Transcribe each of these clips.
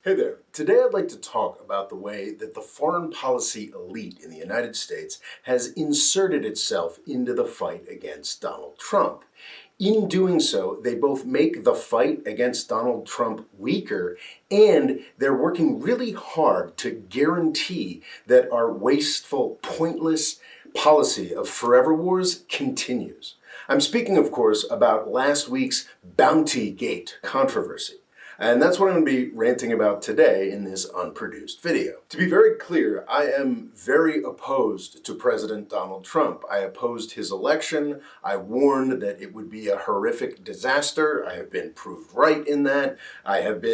Hey there. Today I'd like to talk about the way that the foreign policy elite in the United States has inserted itself into the fight against Donald Trump. In doing so, they both make the fight against Donald Trump weaker, and they're working really hard to guarantee that our wasteful, pointless policy of forever wars continues. I'm speaking, of course, about last week's Bountygate controversy. And that's what I'm going to be ranting about today in this unproduced video. To be very clear, I am very opposed to President Donald Trump. I opposed his election. I warned that it would be a horrific disaster. I have been proved right in that. I have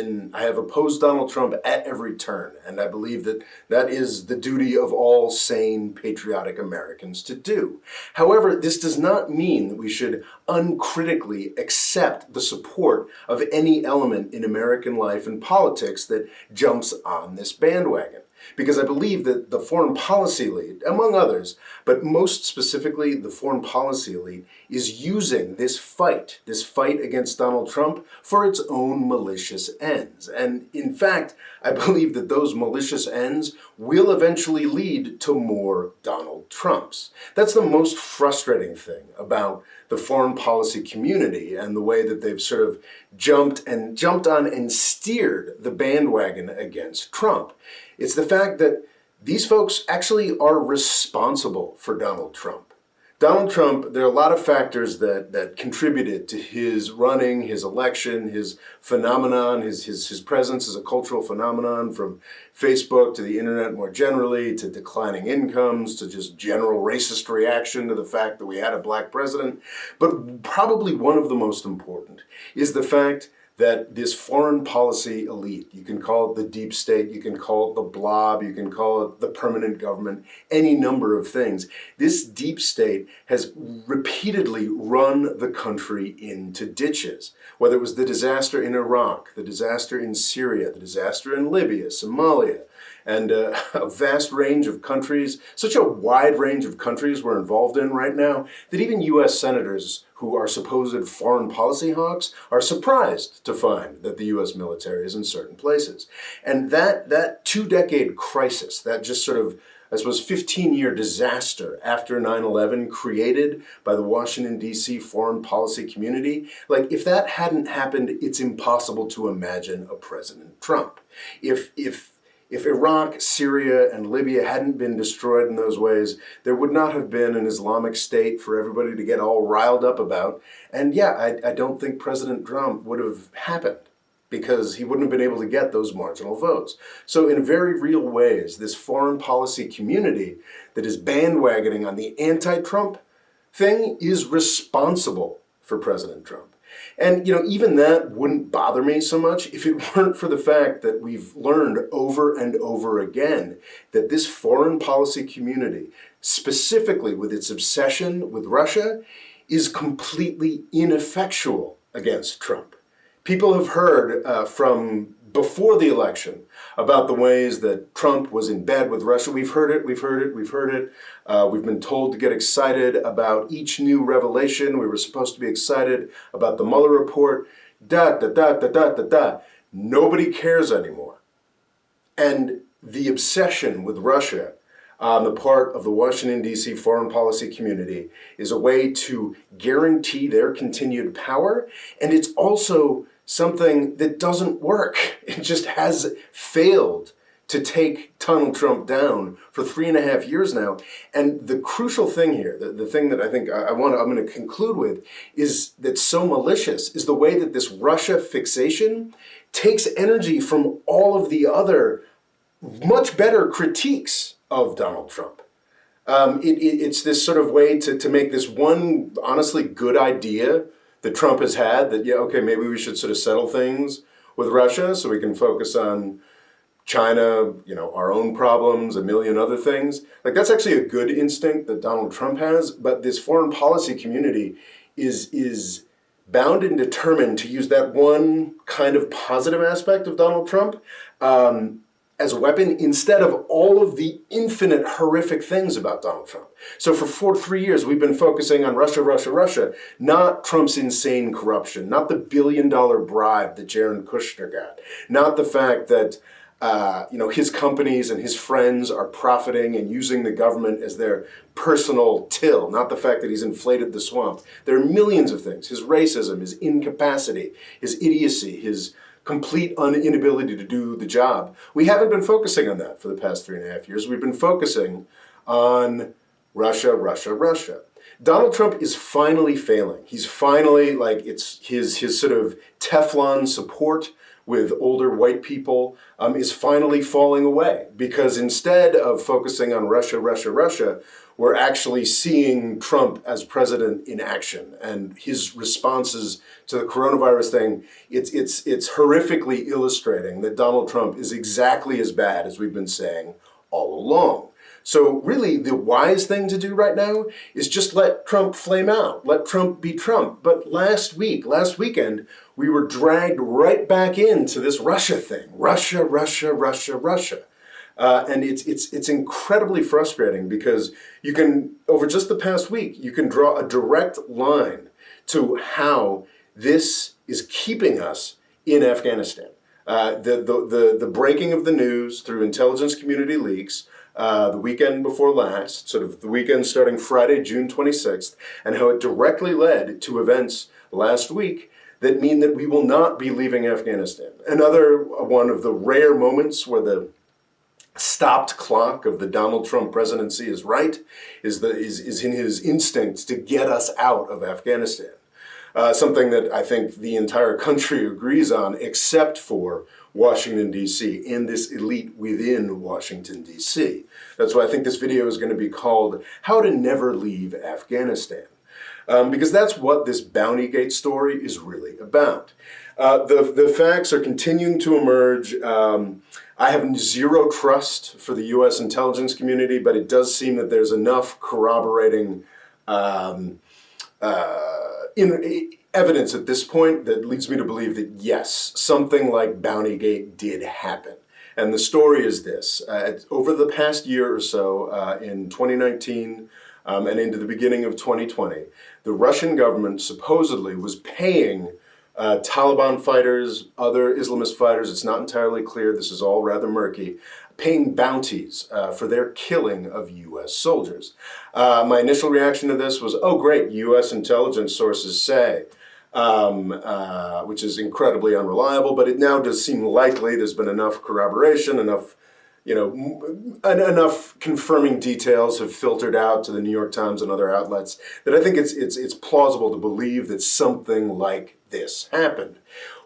opposed Donald Trump at every turn, and I believe that that is the duty of all sane, patriotic Americans to do. However, this does not mean that we should uncritically accept the support of any element in American life and politics that jumps on this bandwagon. Because I believe that the foreign policy elite, among others, but most specifically the foreign policy elite, is using this fight against Donald Trump for its own malicious ends. And in fact, I believe that those malicious ends will eventually lead to more Donald Trumps. That's the most frustrating thing about the foreign policy community and the way that they've sort of jumped on and steered the bandwagon against Trump. It's the fact that these folks actually are responsible for Donald Trump. Donald Trump, there are a lot of factors that contributed to his running, his election, his phenomenon, his presence as a cultural phenomenon, from Facebook to the internet more generally, to declining incomes, to just general racist reaction to the fact that we had a black president. But probably one of the most important is the fact that this foreign policy elite, you can call it the deep state, you can call it the blob, you can call it the permanent government, any number of things. This deep state has repeatedly run the country into ditches, whether it was the disaster in Iraq, the disaster in Syria, the disaster in Libya, Somalia, and a vast range of countries, such a wide range of countries we're involved in right now, that even U.S. senators who are supposed foreign policy hawks are surprised to find that the U.S. military is in certain places. And that two-decade crisis, that just sort of, I suppose, 15-year disaster after 9/11 created by the Washington, D.C. foreign policy community, like, if that hadn't happened, it's impossible to imagine a President Trump. If Iraq, Syria, and Libya hadn't been destroyed in those ways, there would not have been an Islamic State for everybody to get all riled up about. And yeah, I don't think President Trump would have happened, because he wouldn't have been able to get those marginal votes. So in very real ways, this foreign policy community that is bandwagoning on the anti-Trump thing is responsible for President Trump. And, even that wouldn't bother me so much if it weren't for the fact that we've learned over and over again that this foreign policy community, specifically with its obsession with Russia, is completely ineffectual against Trump. People have heard from before the election about the ways that Trump was in bed with Russia. We've heard it. We've been told to get excited about each new revelation. We were supposed to be excited about the Mueller report. Nobody cares anymore. And the obsession with Russia on the part of the Washington, D.C. foreign policy community is a way to guarantee their continued power, and it's also something that doesn't work. It just has failed to take Donald Trump down for 3.5 years now. And the crucial thing here, the thing that I think I'm going to conclude with, is that's so malicious, is the way that this Russia fixation takes energy from all of the other much better critiques of Donald Trump. It's this sort of way to make this one honestly good idea that Trump has had, that, yeah, okay, maybe we should sort of settle things with Russia so we can focus on China, our own problems, a million other things. Like, that's actually a good instinct that Donald Trump has, but this foreign policy community is bound and determined to use that one kind of positive aspect of Donald Trump as a weapon instead of all of the infinite horrific things about Donald Trump. So for 3 years, we've been focusing on Russia, Russia, Russia, not Trump's insane corruption, not the billion-dollar bribe that Jared Kushner got, not the fact that his companies and his friends are profiting and using the government as their personal till, not the fact that he's inflated the swamp. There are millions of things. His racism, his incapacity, his idiocy, his complete inability to do the job. We haven't been focusing on that for the past 3.5 years. We've been focusing on Russia, Russia, Russia. Donald Trump is finally failing. He's finally, it's his sort of Teflon support with older white people is finally falling away, because instead of focusing on Russia, Russia, Russia, we're actually seeing Trump as president in action, and his responses to the coronavirus thing, it's horrifically illustrating that Donald Trump is exactly as bad as we've been saying all along. So really, the wise thing to do right now is just let Trump flame out. Let Trump be Trump. But last weekend, we were dragged right back into this Russia thing. Russia, Russia, Russia, Russia. And it's incredibly frustrating, because you can, over just the past week, you can draw a direct line to how this is keeping us in Afghanistan. The breaking of the news through intelligence community leaks, the weekend before last, sort of the weekend starting Friday, June 26th, and how it directly led to events last week that mean that we will not be leaving Afghanistan. Another one of the rare moments where the stopped clock of the Donald Trump presidency is right, is in his instinct to get us out of Afghanistan. Something that I think the entire country agrees on, except for Washington, D.C., and this elite within Washington, D.C. That's why I think this video is going to be called How to Never Leave Afghanistan. Because that's what this Bountygate story is really about. The facts are continuing to emerge. I have zero trust for the U.S. intelligence community, but it does seem that there's enough corroborating evidence at this point that leads me to believe that, yes, something like Bountygate did happen. And the story is this. Over the past year or so, in 2019 and into the beginning of 2020, the Russian government supposedly was paying Taliban fighters, other Islamist fighters, it's not entirely clear, this is all rather murky, paying bounties for their killing of U.S. soldiers. My initial reaction to this was, oh great, U.S. intelligence sources say, which is incredibly unreliable, but it now does seem likely. There's been enough corroboration, enough confirming details have filtered out to the New York Times and other outlets that I think it's plausible to believe that something like this happened.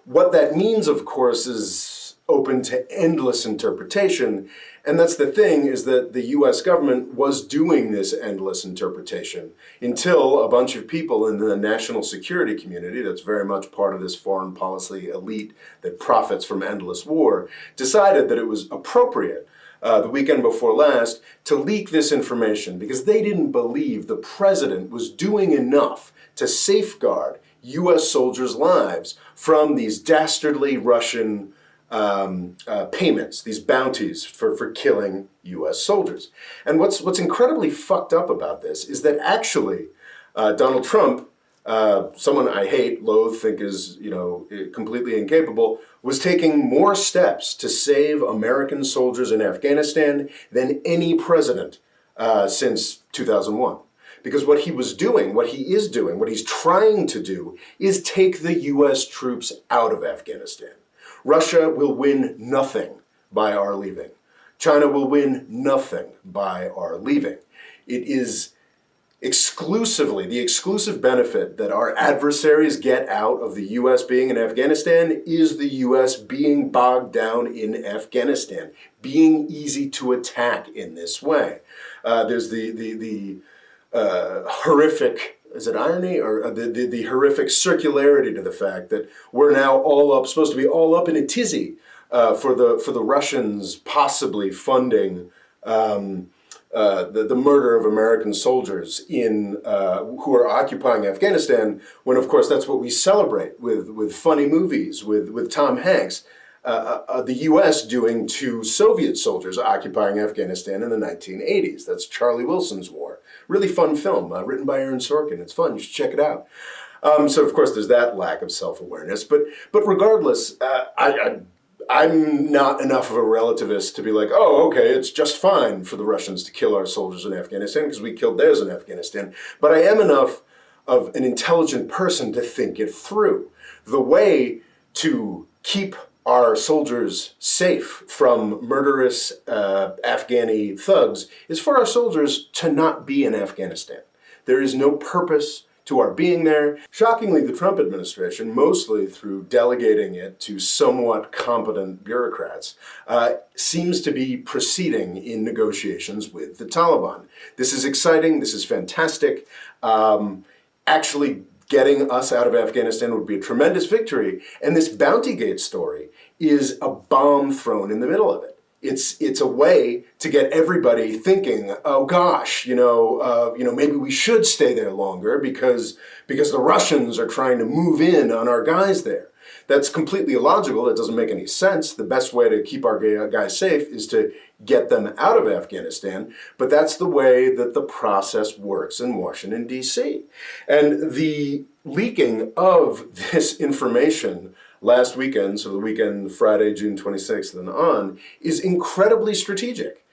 What that means, of course, is open to endless interpretation, and that's the thing, is that the U.S. government was doing this endless interpretation until a bunch of people in the national security community, that's very much part of this foreign policy elite that profits from endless war, decided that it was appropriate the weekend before last to leak this information, because they didn't believe the president was doing enough to safeguard U.S. soldiers' lives from these dastardly Russian payments, these bounties for killing U.S. soldiers. And what's incredibly fucked up about this is that actually Donald Trump, someone I hate, loathe, think is completely incapable, was taking more steps to save American soldiers in Afghanistan than any president since 2001. Because what he was doing, what he is doing, what he's trying to do is take the U.S. troops out of Afghanistan. Russia will win nothing by our leaving. China will win nothing by our leaving. It is exclusively, the exclusive benefit that our adversaries get out of the U.S. being in Afghanistan is the U.S. being bogged down in Afghanistan, being easy to attack in this way. There's the horrific, is it irony, or the horrific circularity to the fact that we're now supposed to be all up in a tizzy for the Russians possibly funding the murder of American soldiers who are occupying Afghanistan, when of course that's what we celebrate with funny movies, with Tom Hanks. the U.S. doing to Soviet soldiers occupying Afghanistan in the 1980s. That's Charlie Wilson's War. Really fun film, written by Aaron Sorkin. It's fun. You should check it out. So of course there's that lack of self-awareness, but regardless, I'm not enough of a relativist to be like, oh, okay, it's just fine for the Russians to kill our soldiers in Afghanistan because we killed theirs in Afghanistan. But I am enough of an intelligent person to think it through. The way to keep our soldiers safe from murderous Afghani thugs is for our soldiers to not be in Afghanistan. There is no purpose to our being there. Shockingly, the Trump administration, mostly through delegating it to somewhat competent bureaucrats, seems to be proceeding in negotiations with the Taliban. This is exciting. This is fantastic. Actually getting us out of Afghanistan would be a tremendous victory. And this Bountygate story is a bomb thrown in the middle of it. It's a way to get everybody thinking, oh gosh, maybe we should stay there longer because the Russians are trying to move in on our guys there. That's completely illogical. That doesn't make any sense. The best way to keep our guys safe is to get them out of Afghanistan. But that's the way that the process works in Washington, D.C. And the leaking of this information last weekend, so the weekend, Friday, June 26th and on, is incredibly strategic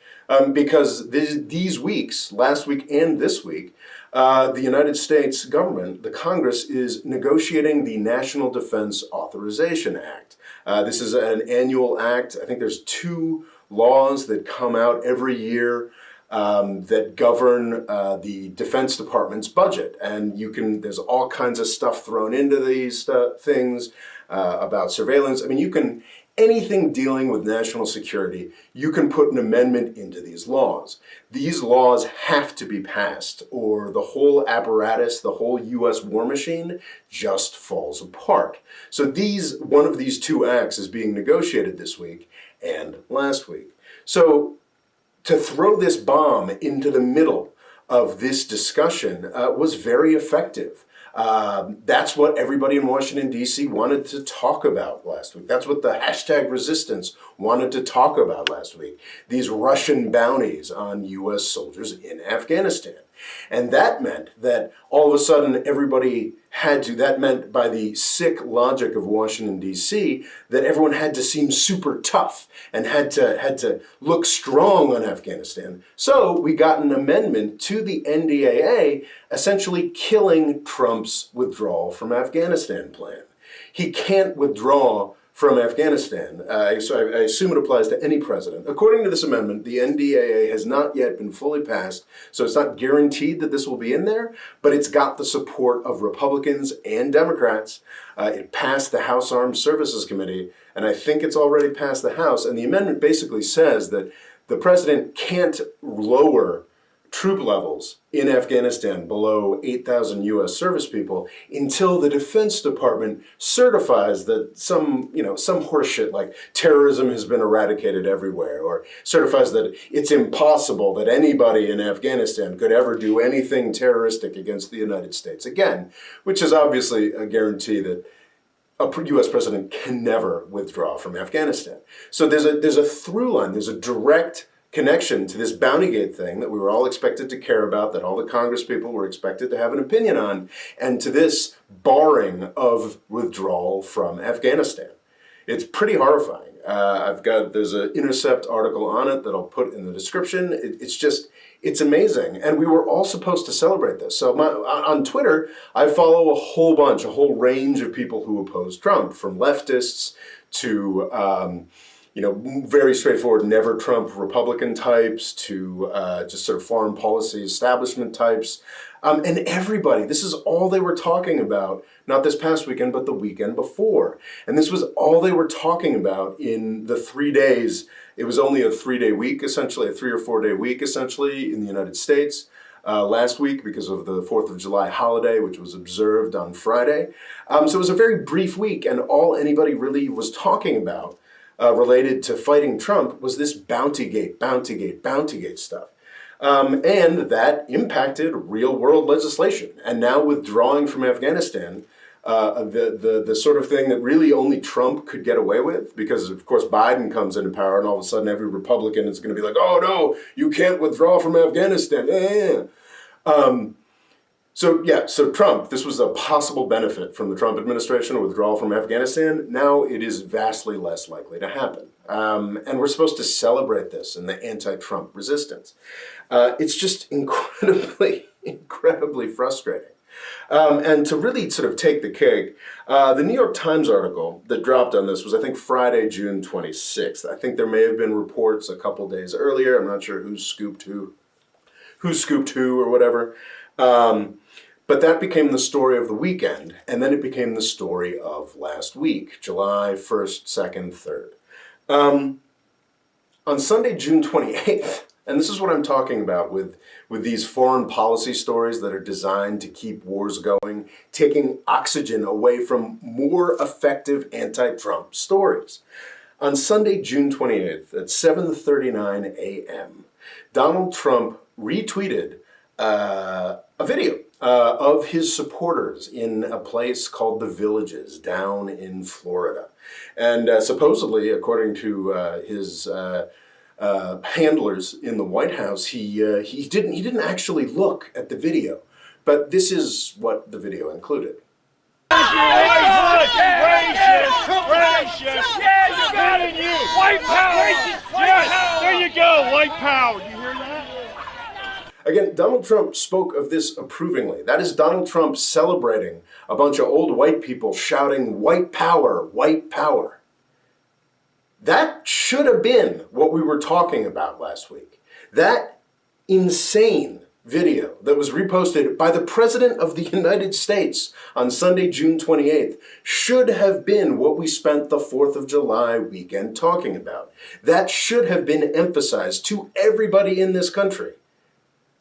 because these weeks, last week and this week, the United States government, the Congress, is negotiating the National Defense Authorization Act. This is an annual act. I think there's 2 laws that come out every year that govern the Defense Department's budget. And there's all kinds of stuff thrown into these things about surveillance. I mean, anything dealing with national security, you can put an amendment into these laws. These laws have to be passed, or the whole apparatus, the whole U.S. war machine just falls apart. So one of these 2 acts is being negotiated this week and last week. So to throw this bomb into the middle of this discussion was very effective. That's what everybody in Washington, D.C. wanted to talk about last week. That's what the hashtag resistance wanted to talk about last week. These Russian bounties on U.S. soldiers in Afghanistan. And that meant that all of a sudden that meant by the sick logic of Washington, D.C., that everyone had to seem super tough and had to look strong on Afghanistan. So we got an amendment to the NDAA essentially killing Trump's withdrawal from Afghanistan plan. He can't withdraw from Afghanistan. So I assume it applies to any president. According to this amendment, the NDAA has not yet been fully passed, so it's not guaranteed that this will be in there, but it's got the support of Republicans and Democrats. It passed the House Armed Services Committee, and I think it's already passed the House, and the amendment basically says that the president can't lower troop levels in Afghanistan below 8,000 U.S. service people until the Defense Department certifies that some horseshit like terrorism has been eradicated everywhere, or certifies that it's impossible that anybody in Afghanistan could ever do anything terroristic against the United States again, which is obviously a guarantee that a U.S. president can never withdraw from Afghanistan. So there's a through line, there's a direct connection to this Bountygate thing that we were all expected to care about, that all the Congress people were expected to have an opinion on, and to this barring of withdrawal from Afghanistan. It's pretty horrifying. There's an Intercept article on it that I'll put in the description. It's amazing. And we were all supposed to celebrate this. So on Twitter, I follow a whole range of people who oppose Trump, from leftists to very straightforward, never Trump Republican types to just sort of foreign policy establishment types. And everybody, this is all they were talking about, not this past weekend, but the weekend before. And this was all they were talking about in the 3 days. It was only a 3-day week, essentially, a 3 or 4 day week, essentially, in the United States. Last week because of the 4th of July holiday, which was observed on Friday. So it was a very brief week, and all anybody really was talking about related to fighting Trump was this Bountygate stuff. And that impacted real-world legislation. And now withdrawing from Afghanistan the sort of thing that really only Trump could get away with, because of course Biden comes into power and all of a sudden every Republican is going to be like, oh no, you can't withdraw from Afghanistan. So Trump, this was a possible benefit from the Trump administration, a withdrawal from Afghanistan. Now it is vastly less likely to happen. And we're supposed to celebrate this in the anti-Trump resistance. It's just incredibly frustrating. And to really sort of take the cake, the New York Times article that dropped on this was, I think, Friday, June 26th. I think there may have been reports a couple days earlier. I'm not sure who scooped who or whatever. But that became the story of the weekend, and then it became the story of last week, July 1st, 2nd, 3rd. On Sunday, June 28th, and this is what I'm talking about with these foreign policy stories that are designed to keep wars going, taking oxygen away from more effective anti-Trump stories. On Sunday, June 28th at 7:39 a.m., Donald Trump retweeted a video of his supporters in a place called The Villages down in Florida. And supposedly, according to his handlers in the White House, he didn't actually look at the video. But this is what the video included. Racist! White power! Yes, there you go, white power. You hear that? Again, Donald Trump spoke of this approvingly. That is Donald Trump celebrating a bunch of old white people shouting, white power, white power. That should have been what we were talking about last week. That insane video that was reposted by the President of the United States on Sunday, June 28th, should have been what we spent the 4th of July weekend talking about. That should have been emphasized to everybody in this country.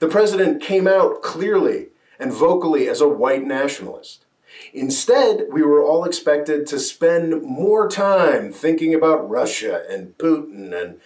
The president came out clearly and vocally as a white nationalist. Instead, we were all expected to spend more time thinking about Russia and Putin and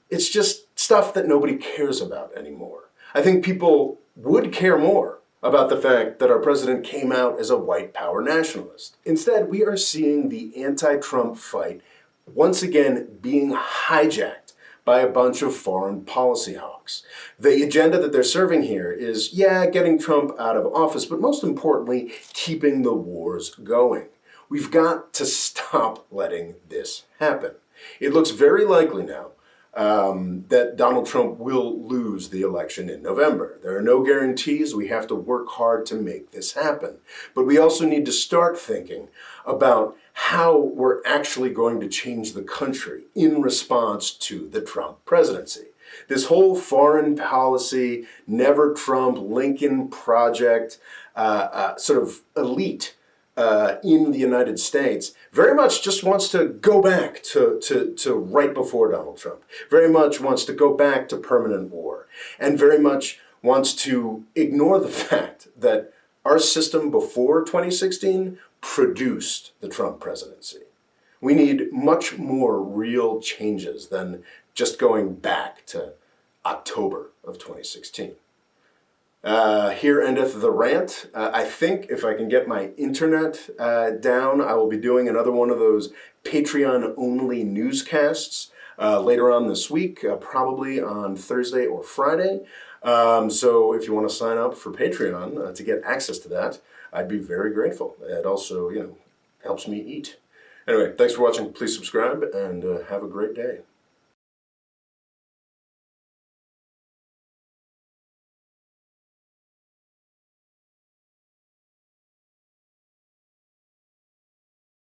it's just stuff that nobody cares about anymore. I think people would care more about the fact that our president came out as a white power nationalist. Instead, we are seeing the anti-Trump fight once again being hijacked by a bunch of foreign policy hawks. The agenda that they're serving here is, getting Trump out of office, but most importantly, keeping the wars going. We've got to stop letting this happen. It looks very likely now that Donald Trump will lose the election in November. There are no guarantees. We have to work hard to make this happen. But we also need to start thinking about how we're actually going to change the country in response to the Trump presidency. This whole foreign policy, never Trump, Lincoln project, sort of elite in the United States very much just wants to go back to right before Donald Trump, very much wants to go back to permanent war, and very much wants to ignore the fact that our system before 2016 produced the Trump presidency. We need much more real changes than just going back to October of 2016. Here endeth the rant. I think if I can get my internet down, I will be doing another one of those Patreon-only newscasts later on this week, probably on Thursday or Friday. So if you want to sign up for Patreon to get access to that, I'd be very grateful. It also, helps me eat. Anyway, thanks for watching. Please subscribe and have a great day.